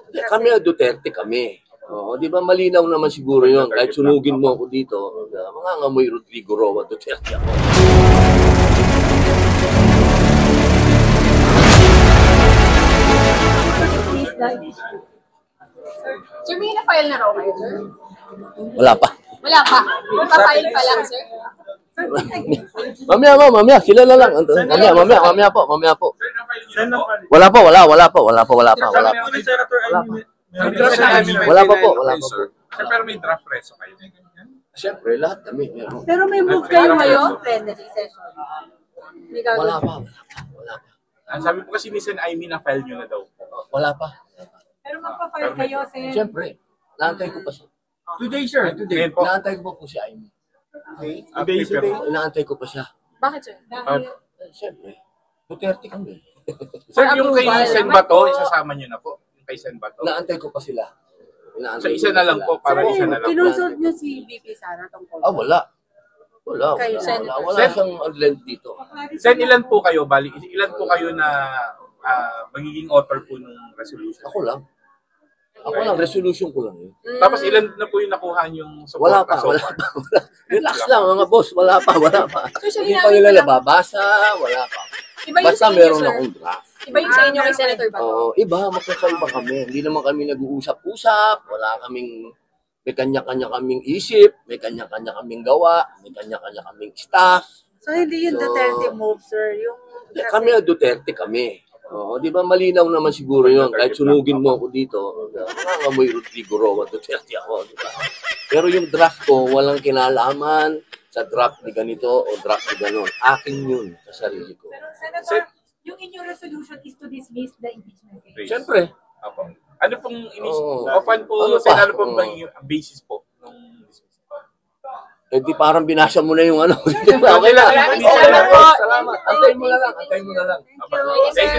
Kami na Duterte kami. Oo, di ba malinaw naman siguro yun. Kahit sunugin mo ako dito, mga ngamoy Rodrigo Roa Duterte ako. Sir, may na-file na raw kayo, sir? Wala pa. Wala pa. Pa-file pa lang, sir? Mamaya, sila na lang. Mamaya po. Wala pa. Pero may draft reso kayo. Siyempre, lahat kami. Pero may move kayo ngayon, plenary session. Wala pa. Ang sabi po kasi ni Sen Aimee na file nyo na daw. Wala pa. Pero magpa-file kayo, Sen. Siyempre, naantay ko pa siya. Today, sir. Today po. Naantay ko pa po si Aimee. Today. Naantay ko pa siya. Bakit, sir? Siyempre, Duterte kami. Sir, yung kay Sen Bato, isasama nyo na po. Yung kay Sen Bato. Naantay ko pa sila. So, isa na lang po. Para isa na lang. Kinonsult niyo si VP Sara tungkol. Wala. Wala siyang adlent dito. Sen, ilan po kayo? Bali, ilan po kayo na magiging author po ng resolution? Ako lang, resolution ko lang yun. Tapos ilan na po yung nakuha yung Wala support? pa. Relax lang mga boss, wala pa. Hindi pa nila nababasa, wala pa. Basta meron akong draft. Iba yung sa inyo kay Senator Bato? Oo, iba, magkakaiba kami. Hindi naman kami nag-uusap-usap, may kanya-kanya kaming isip, may kanya-kanya kaming gawa, may kanya-kanya kaming staff. So, hindi yung Duterte move, sir. Kami na Duterte kami. Oo, di ba malinaw naman siguro yun. Kahit sunugin mo ako dito, mga ngamoy Rodrigo Roa Duterte ako. Diba? Pero yung draft ko, walang kinalaman sa draft ni ganito o draft ni ganon. Akin yun sa sarili ko. Pero, Senator, yung inyong resolution is to dismiss the impeachment case. Siyempre. Apo. Ano pong Ano pong basis po? Di parang binasa mo na yung ano. Okay lang. Salamat. Antayin mo na lang. Thank you.